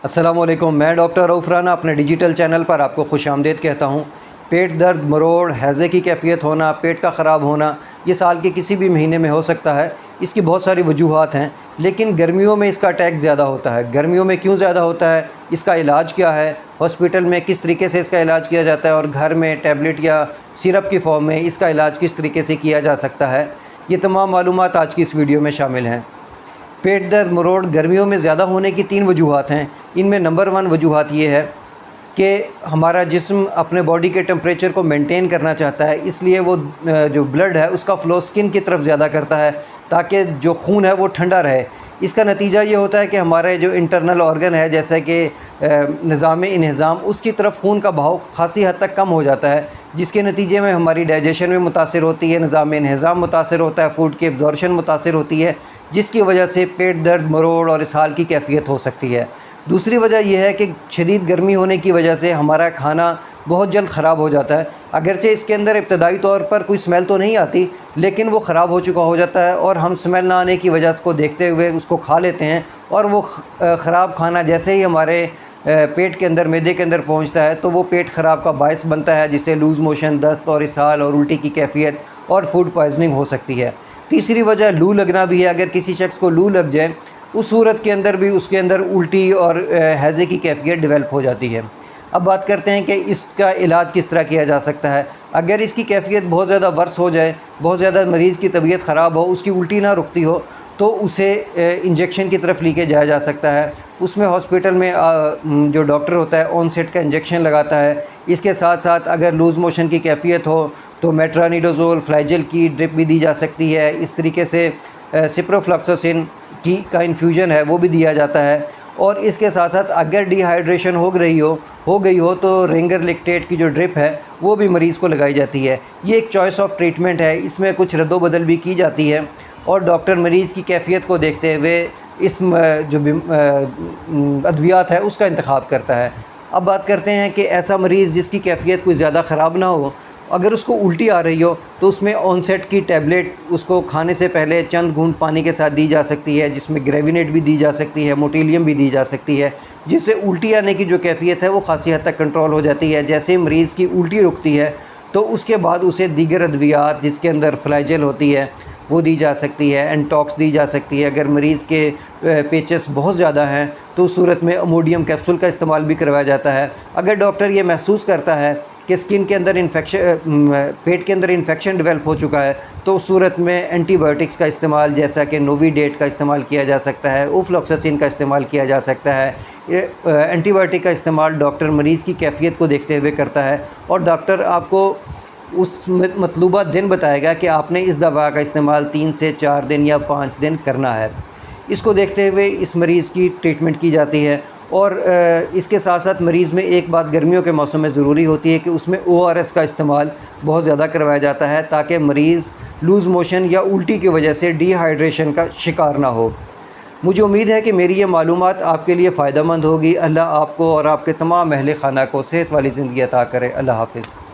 अस्सलामुअलैकुम, मैं डॉक्टर रऊफ़ राना अपने डिजिटल चैनल पर आपको खुशामदीद कहता हूँ। पेट दर्द, मरोड़, हैज़े की कैफ़ियत होना, पेट का ख़राब होना, ये साल के किसी भी महीने में हो सकता है। इसकी बहुत सारी वजूहात हैं, लेकिन गर्मियों में इसका अटैक ज़्यादा होता है। गर्मियों में क्यों ज़्यादा होता है, इसका इलाज क्या है, हॉस्पिटल में किस तरीके से इसका इलाज किया जाता है और घर में टैबलेट या सिरप की फ़ॉर्म में इसका इलाज किस तरीके से किया जा सकता है, ये तमाम मालूमात आज की इस वीडियो में शामिल हैं। पेट दर्द, मरोड़ गर्मियों में ज़्यादा होने की 3 वजूहात हैं। इनमें नंबर 1 वजूहात ये है कि हमारा जिस्म अपने बॉडी के टेम्परेचर को मेंटेन करना चाहता है, इसलिए वो जो ब्लड है उसका फ़्लो स्किन की तरफ ज़्यादा करता है ताकि जो खून है वो ठंडा रहे। इसका नतीजा ये होता है कि हमारे जो इंटरनल ऑर्गन है, जैसे कि निज़ाम उसकी तरफ खून का बहाव ख़ासी हद तक कम हो जाता है, जिसके नतीजे में हमारी डाइजेशन में मुतासिर होती है, निज़ाम मुतासिर होता है, फूड की एब्ज़ॉर्प्शन मुतासिर होती है, जिसकी वजह से पेट दर्द, मरोड़ और इसहाल की कैफ़ियत हो सकती है। दूसरी वजह यह है कि शदीद गर्मी होने की वजह से हमारा खाना बहुत जल्द ख़राब हो जाता है। अगरचे इसके अंदर इब्तदाई तौर पर कोई स्मेल तो नहीं आती, लेकिन वो ख़राब हो चुका हो जाता है और हम स्मेल ना आने की वजह को देखते हुए उसको खा लेते हैं और वो ख़राब खाना जैसे ही हमारे पेट के अंदर, मैदे के अंदर पहुंचता है तो वो पेट ख़राब का बायस बनता है, जिससे लूज़ मोशन, दस्त और इसहाल और उल्टी की कैफ़ियत और फूड पॉइज़निंग हो सकती है। तीसरी वजह लू लगना भी है। अगर किसी शख्स को लू लग जाए, उस सूरत के अंदर भी उसके अंदर उल्टी और हैज़े की कैफ़ियत डेवलप हो जाती है। अब बात करते हैं कि इसका इलाज किस तरह किया जा सकता है। अगर इसकी कैफ़ियत बहुत ज़्यादा वर्स हो जाए, बहुत ज़्यादा मरीज़ की तबीयत ख़राब हो, उसकी उल्टी ना रुकती हो, तो उसे इंजेक्शन की तरफ लेके जाया जा सकता है। उसमें हॉस्पिटल में जो डॉक्टर होता है ऑनसेट का इंजेक्शन लगाता है। इसके साथ साथ अगर लूज़ मोशन की कैफ़ियत हो तो मेट्रानिडोज़ोल, फ्लाइजेल की ड्रिप भी दी जा सकती है। इस तरीके से सिप्रोफ्लॉक्सासिन की का इन्फ्यूजन है वो भी दिया जाता है। और इसके साथ साथ अगर डिहाइड्रेशन हो गई हो तो रिंगर लिक्टेट की जो ड्रिप है वो भी मरीज़ को लगाई जाती है। ये एक चॉइस ऑफ ट्रीटमेंट है, इसमें कुछ रद्दो-बदल भी की जाती है और डॉक्टर मरीज़ की कैफ़ियत को देखते हुए इस जो अद्वियात है उसका इंतखाब करता है। अब बात करते हैं कि ऐसा मरीज़ जिसकी कैफ़ियत कोई ज़्यादा ख़राब ना हो, अगर उसको उल्टी आ रही हो तो उसमें ऑनसेट की टैबलेट उसको खाने से पहले चंद घूंट पानी के साथ दी जा सकती है, जिसमें ग्रेविनेट भी दी जा सकती है, मोटिलियम भी दी जा सकती है, जिससे उल्टी आने की जो कैफ़ियत है वो ख़ासी हद तक कंट्रोल हो जाती है। जैसे ही मरीज़ की उल्टी रुकती है तो उसके बाद उसे दीगर अद्वियात जिसके अंदर फ्लाइजेल होती है वो दी जा सकती है, एंटॉक्स दी जा सकती है। अगर मरीज़ के पेचेस बहुत ज़्यादा हैं तो उस सूरत में अमोडियम कैप्सूल का इस्तेमाल भी करवाया जाता है। अगर डॉक्टर ये महसूस करता है कि स्किन के अंदर पेट के अंदर इन्फेक्शन डेवलप हो चुका है तो उस सूरत में एंटीबायोटिक्स का इस्तेमाल, जैसा कि नोविडेट का इस्तेमाल किया जा सकता है, ओफ्लॉक्सासिन का इस्तेमाल किया जा सकता है। एंटीबायोटिक का इस्तेमाल डॉक्टर मरीज़ की कैफ़ियत को देखते हुए करता है और डॉक्टर आपको उस मतलूबा दिन बताएगा कि आपने इस दवा का इस्तेमाल 3 से 4 दिन या 5 दिन करना है। इसको देखते हुए इस मरीज़ की ट्रीटमेंट की जाती है। और इसके साथ साथ मरीज़ में एक बात गर्मियों के मौसम में ज़रूरी होती है कि उसमें ORS का इस्तेमाल बहुत ज़्यादा करवाया जाता है ताकि मरीज़ लूज़ मोशन या उल्टी की वजह से डिहाइड्रेशन का शिकार ना हो। मुझे उम्मीद है कि मेरी ये मालूमात आपके लिए फ़ायदेमंद होगी। अल्लाह आपको और आपके तमाम अहले खाना को सेहत वाली ज़िंदगी अता करे। अल्लाह हाफ़िज़।